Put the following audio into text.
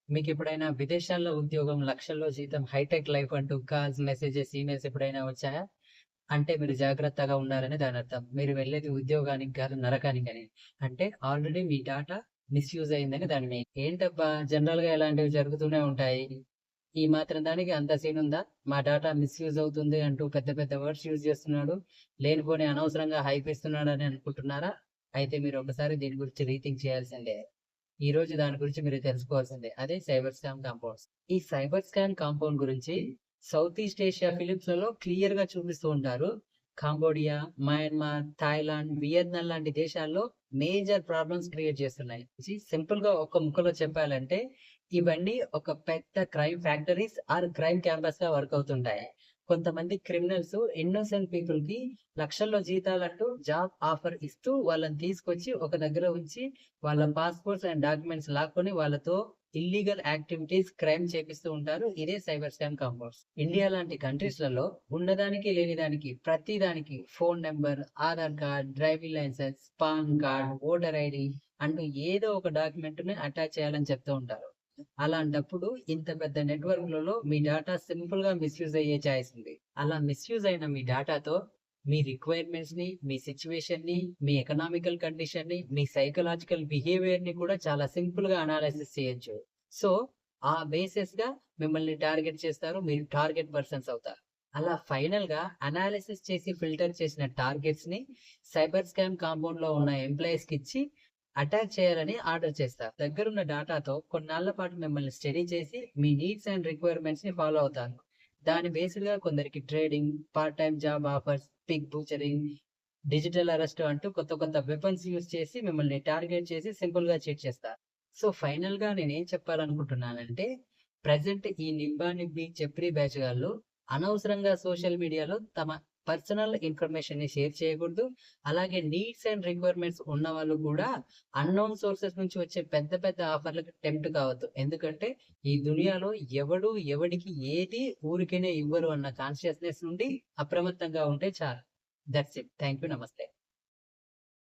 మీకు ఎప్పుడైనా విదేశాల్లో ఉద్యోగం, లక్షల్లో జీతం, హైటెక్ లైఫ్ అంటూ కాల్స్, మెసేజెస్, ఈమెయిల్స్ ఎప్పుడైనా వచ్చాయా? అంటే మీరు జాగ్రత్తగా ఉండాలని దానర్థం. మీరు వెళ్ళేది ఉద్యోగానికి కాదు నరకానికని. అంటే ఆల్రెడీ మీ డాటా మిస్‌యూజ్ అయిందని దాని మీనింగ్. ఏంటబ్బా! జనరల్‌గా ఇలాంటివి జరుగుతూనే ఉంటాయి. ఈ మాత్రం దానికి అంత సీనుందా? మా డాటా మిస్‌యూజ్ అవుతుంది అంటూ పెద్ద పెద్ద వర్డ్స్ యూజ్ చేస్తున్నాడు. లేనిపోని అనవసరంగా హైప్ ఇస్తున్నాడని అనుకుంటున్నారా? అయితే మీరు ఒకసారి దీని గురించి రీథింక్ చేయాల్సిందే. ఈ రోజు దాని గురించి మీరు తెలుసుకోవాల్సిందే. అదే సైబర్ స్కామ్ కాంపౌండ్స్. ఈ సైబర్ స్కామ్ కాంపౌండ్ గురించి సౌత్ ఈస్ట్ ఏషియా ఫిలిమ్స్‌లలో క్లియర్‌గా చూపిస్తూ ఉంటారు. కాంబోడియా, మయన్మార్, థాయిలాండ్, వియత్నాం లాంటి దేశాల్లో మేజర్ ప్రాబ్లమ్స్ క్రియేట్ చేస్తున్నాయి. సింపుల్‌గా ఒక్క ముక్కలో చెప్పాలంటే ఇవన్నీ ఒక పెద్ద క్రైమ్ ఫ్యాక్టరీస్ ఆర్ క్రైమ్ క్యాంపస్‌గా వర్క్ అవుతుంటాయి. కొంతమంది క్రిమినల్స్ ఇన్నోసెంట్ పీపుల్‌కి లక్షల్లో జీతాలంటూ జాబ్ ఆఫర్ ఇస్తూ వాళ్ళని తీసుకొచ్చి ఒక దగ్గర ఉంచి వాళ్ళ పాస్‌పోర్ట్స్ అండ్ డాక్యుమెంట్స్ లాక్కొని వాళ్ళతో ఇల్లీగల్ యాక్టివిటీస్, క్రైమ్ చేపిస్తూ ఉంటారు. ఇదే సైబర్ స్కామ్ కాంపౌండ్స్. ఇండియా లాంటి కంట్రీస్‌లలో ఉన్నదానికి, లేని దానికి ప్రతి దానికి phone number, Aadhaar card, driving licence, PAN card, voter ID అంటూ ఏదో ఒక డాక్యుమెంట్‌ని అటాచ్ చేయాలని చెప్తూ ఉంటారు. అలాంటప్పుడు ఇంత పెద్ద నెట్‌వర్క్‌లలో మీ డాటా సింపుల్‌గా మిస్‌యూజ్ అయ్యే ఛాయిస్ ఉంది. అలా మిస్‌యూజ్ అయిన మీ డాటాతో మీ రిక్వైర్మెంట్స్‌ని, మీ సిట్యుయేషన్‌ని, మీ ఎకనామికల్ కండిషన్‌ని, మీ సైకలాజికల్ బిహేవియర్‌ని కూడా చాలా సింపుల్‌గా అనాలిసిస్ చేయొచ్చు. సో, ఆ బేసిస్‌గా మిమ్మల్ని టార్గెట్ చేస్తారు. మీరు టార్గెట్ పర్సన్స్ అవుతారు. అలా ఫైనల్‌గా అనాలిసిస్ చేసి ఫిల్టర్ చేసిన టార్గెట్స్‌ని సైబర్ స్కామ్ కాంపౌండ్‌లో ఉన్న ఎంప్లాయీస్‌కిచ్చి అటాక్ చేయాలని ఆర్డర్ చేస్తారు. దగ్గరున్న డాటాతో కొన్నాళ్ల పాటు మిమ్మల్ని స్టడీ చేసి మీ నీడ్స్ అండ్ రిక్వైర్మెంట్స్‌ని ఫాలో అవుతారు. దాని బేస్డ్‌గా కొందరికి trading, part time job offers, pig butchering, digital arrest అంటూ కొత్త కొత్త వెపన్స్ యూజ్ చేసి మిమ్మల్ని టార్గెట్ చేసి సింపుల్‌గా చీట్ చేస్తారు. సో, ఫైనల్‌గా నేనేం చెప్పాలనుకుంటున్నానంటే, ప్రెజెంట్ ఈ నిబ్బా నిబ్బి చెప్రీ బ్యాచ్ గాళ్ళు అనవసరంగా సోషల్ మీడియాలో తమ పర్సనల్ ఇన్ఫర్మేషన్‌ని షేర్ చేయకూడదు. అలాగే నీడ్స్ అండ్ రిక్వైర్మెంట్స్ ఉన్నవాళ్ళు కూడా అన్‌నోన్ సోర్సెస్ నుంచి వచ్చే పెద్ద పెద్ద ఆఫర్‌లకి టెంప్ట్ కావద్దు. ఎందుకంటే ఈ దునియాలో ఎవడు ఎవడికి ఏది ఊరికేనే ఇవ్వరు అన్న కాన్షియస్‌నెస్ నుండి అప్రమత్తంగా ఉంటే చాలు. That's it. Thank you. నమస్తే.